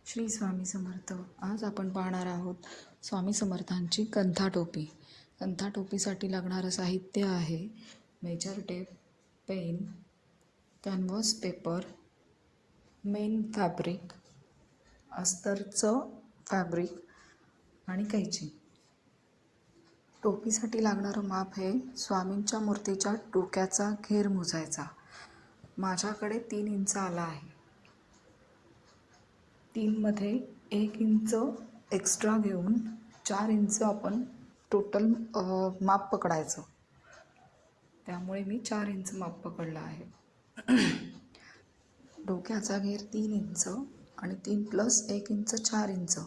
श्री स्वामी समर्थ. आज आपण पाहणार आहोत स्वामी समर्थांची कंथा टोपी. कंथा टोपीसाठी लागणारं साहित्य आहे measure tape, pen, canvas paper, main fabric, अस्तरचं फॅब्रिक आणि कैची. टोपीसाठी लागणारं माप हे स्वामींच्या मूर्तीच्या डोक्याचा घेर मोजायचा. माझ्याकडे 3 इंच आला आहे. 3मध्ये 1 इंच एक्स्ट्रा घेऊन 4 इंच आपण टोटल माप पकडायचं. त्यामुळे मी 4 इंच माप पकडलं आहे. डोक्याचा घेर 3 इंच आणि 3 + 1 इंच 4 इंच.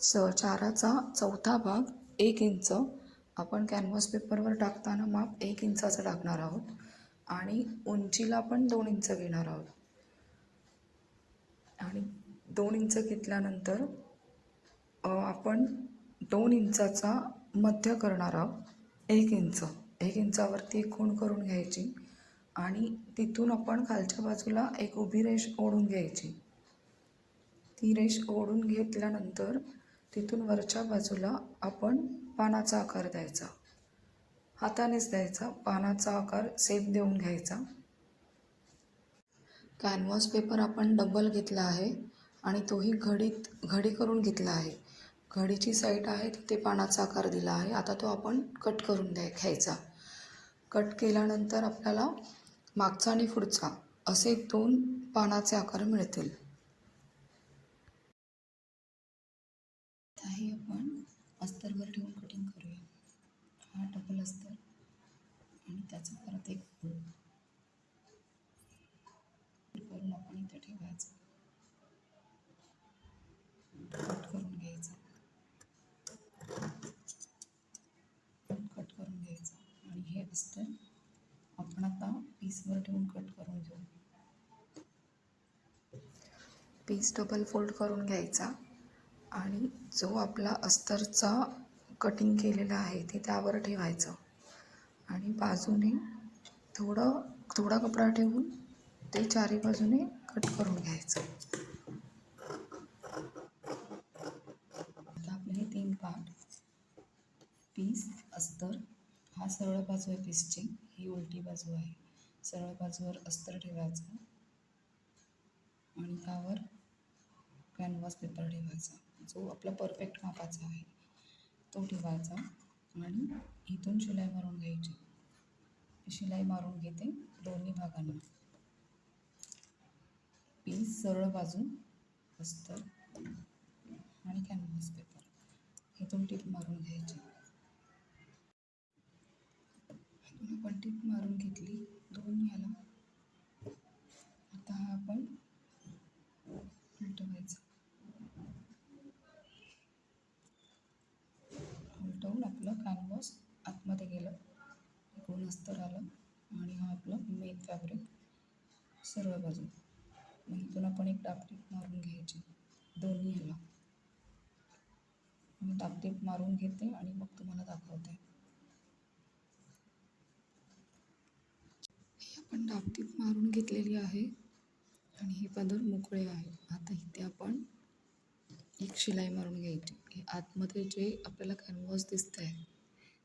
4चा चौथा भाग 1 इंच आपण कॅनव्हास पेपरवर टाकताना माप 1 इंचाचं टाकणार आहोत आणि उंचीला पण 2 इंच घेणार आहोत. आणि 2 इंच घेतल्यानंतर आपण 2 इंचाचा मध्य करणार आहोत. 1 इंच 1 इंचावरती एक खूण करून घ्यायची आणि तिथून आपण खालच्या बाजूला एक उभी रेष ओढून घ्यायची. ती रेष ओढून घेतल्यानंतर तिथून वरच्या बाजूला आपण पानाचा आकार द्यायचा. हातानेच द्यायचा. पानाचा आकार सेप देऊन घ्यायचा. कॅनव्हास पेपर आपण डबल घेतला आहे आणि तोही घडी करून घेतला आहे. घडीची साईड आहे तिथे पानाचा आकार दिला आहे. आता तो आपण कट करून घ्यायचा. कट केल्यानंतर आपल्याला मागचा आणि पुढचा असे 2 पानाचे आकार मिळतील. त्याही आपण अस्तरवर ठेवून कटिंग करूया. हा डबल अस्तर आणि त्याचा परत एक फोल्ड करून आपण इथे ठेवायचं. कट करून घ्यायचं. कट करून घ्यायचं आणि हे अस्तर आपण आता पीसवर ठेवून कट करून घेऊ. पीस डबल फोल्ड करून घ्यायचा आणि जो आपला अस्तरचा कटिंग केलेला आहे ते त्यावर ठेवायचं आणि बाजूने थोडा कपडा ठेवून ते चारी बाजूने कट करून घ्यायचं. आता आपले हे 3 पार्ट, पीस, अस्तर, हा सरळ बाजू आहे पीसची, ही उलटी बाजू आहे. सरळ बाजूवर अस्तर ठेवायचं आणि त्यावर कॅनव्हास पेपर ठेवायचा जो आपला परफेक्ट मापाचा आहे तो ठेवायचा आणि इथून शिलाई मारून घ्यायची. शिलाई मारून घेते दोन्ही भागांना. पीस, सरळ बाजू, अस्तर आणि कॅनव्हास पेपर इथून टीप मारून घ्यायची. इथून आपण टीप मारून घेतली दोन्ही ह्याला. आता हा आपण उलटवायचा. उलटवून आपलं कॅनव्हास आतमध्ये गेलं, इकडून अस्तर आलं आणि हा आपलं मेन फॅब्रिक सरळ बाजू. मग इथून आपण एक टापटीप मारून घ्यायची दोन्ही ह्याला. मी टापटीप मारून घेते आणि मग तुम्हाला दाखवते. ही आपण टापटीप मारून घेतलेली आहे आणि हे पदर मोकळे आहे. आता इथे आपण एक शिलाई मारून घ्यायची. हे आतमध्ये जे आपल्याला कॅनव्हास दिसतं आहे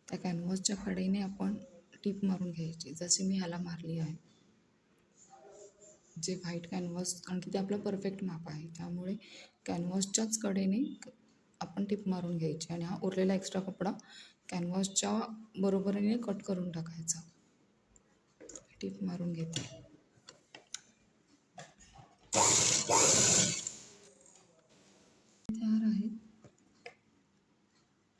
त्या कॅनव्हासच्या कडेने आपण टीप मारून घ्यायची जशी मी ह्याला मारली आहे. जे व्हाईट कॅनव्हास, कारण की ते आपलं परफेक्ट माप आहे त्यामुळे कॅनव्हासच्याच कडेने आपण टीप मारून घ्यायची आणि हा उरलेला एक्स्ट्रा कपडा कॅनव्हासच्या बरोबरीने कट करून टाकायचा. टीप मारून घेते. तयार आहेत.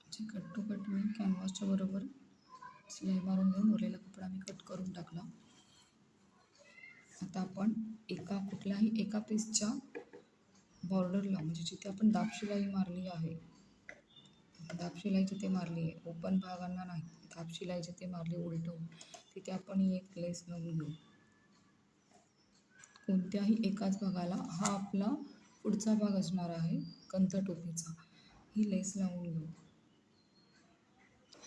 जे कट टू कट मी कॅनव्हासच्या बरोबर शिलाई मारून घेऊन उरलेला कपडा मी कट करून टाकला. आता आपण कुठल्याही एका पीसच्या बॉर्डरला, म्हणजे जिथे आपण दाबशिलाई मारली आहे, दाबशिलाई जिथे मारली आहे, ओपन भागांना नाही, दाबशिलाई जिथे मारली उलटवून तिथे आपण ही एक लेस लावून घेऊ. कोणत्याही एकाच भागाला हा आपला पुढचा भाग असणार आहे कंथा टोपीचा. ही लेस लावून घेऊ.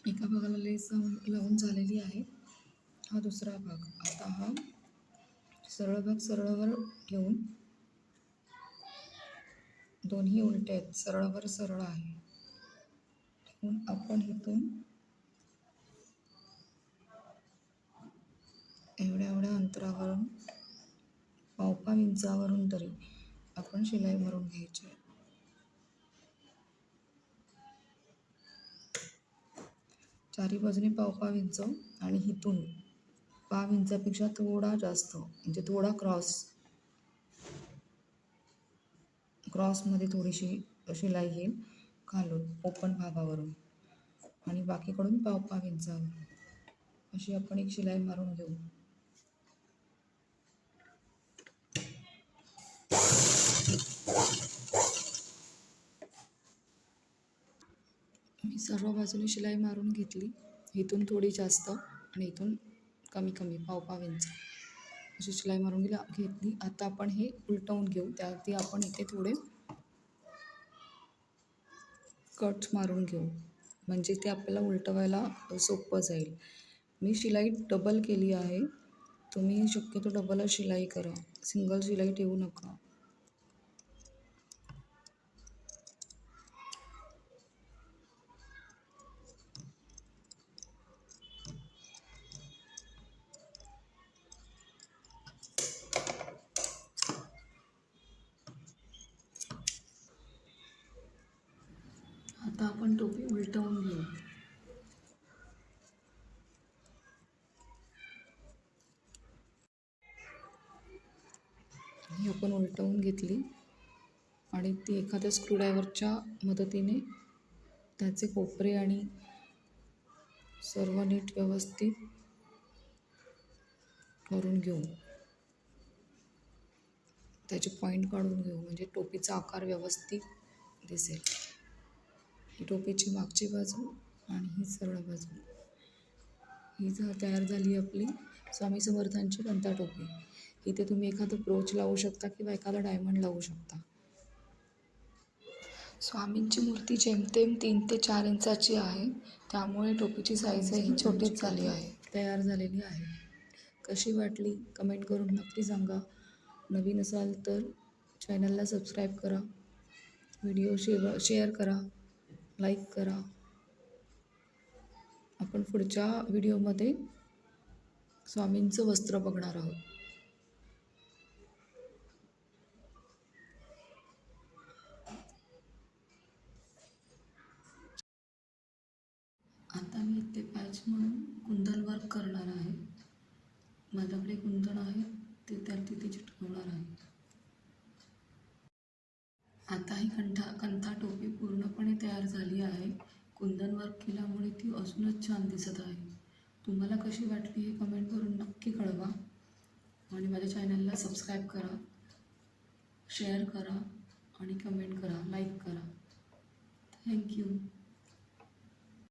एका भागाला लेस लावून झालेली आहे. हा दुसरा भाग. आता हा सरळ भाग सरळवर ठेवून दोन्ही उलटे आहेत, सरळवर सरळ आहे. म्हणून आपण इथून एवढ्या एवढ्या अंतरावरून पाव इंचावरून तरी आपण शिलाई मारून घ्यायची आहे. चारी बाजूने पाव इंच आणि इथून पाव इंचापेक्षा थोडा जास्त म्हणजे थोडा क्रॉसमध्ये थोडीशी शिलाई येईल खालून ओपन भागावरून आणि बाकीकडून पाव इंचावरून अशी आपण एक शिलाई मारून घेऊ. मी सर्व बाजूने शिलाई मारून घेतली. इथून थोडी जास्त आणि इथून कमी कमी पाव इंच अशी शिलाई मारून घेतली. आता आपण हे उलटवून घेऊ. त्यावरती आपण इथे थोडे कट्स मारून घेऊ म्हणजे ते आपल्याला उलटवायला सोपं जाईल. मी शिलाई डबल केली आहे. तुम्ही शक्यतो डबलच शिलाई करा, सिंगल शिलाई ठेवू नका. आता आपण टोपी उलटवून घेऊ. ही आपण उलटवून घेतली आणि ती एखाद्या स्क्रूड्रायव्हरच्या मदतीने त्याचे कोपरे आणि सर्व नीट व्यवस्थित करून घेऊ. त्याचे पॉईंट काढून घेऊ म्हणजे टोपीचा आकार व्यवस्थित दिसेल. ही टोपीची मागची बाजू आणि ही सरळ बाजू ही तयार झाली आपली स्वामी समर्थांची कंथा टोपी. इथे तुम्ही एखादं ब्रोच लावू शकता किंवा एखादा डायमंड लावू शकता. स्वामींची मूर्ती जेमतेम 3 ते 4 इंचाची आहे, त्यामुळे टोपीची साईजही छोटीच झाली आहे. तयार झालेली आहे. कशी वाटली कमेंट करून नक्की सांगा. नवीन असाल तर चॅनलला सबस्क्राईब करा, व्हिडिओ शेअर करा, लाईक करा. आपण पुढच्या व्हिडिओमध्ये स्वामींचं वस्त्र बघणार आहोत. आता मी इथे पॅच म्हणून कुंदन वर्क करणार आहे. माझ्याकडे कुंदन आहे ते तिथे चिटकवणार आहे. आता ही कंथा टोपी पूर्णपणे तयार झाली आहे. कुंदन वर्क केल्यामुळे ती अजूनच छान दिसत आहे. तुम्हाला कशी वाटली हे कमेंट करून नक्की कळवा आणि माझ्या चॅनलला सबस्क्राईब करा, शेअर करा आणि कमेंट करा, लाईक करा. थँक्यू.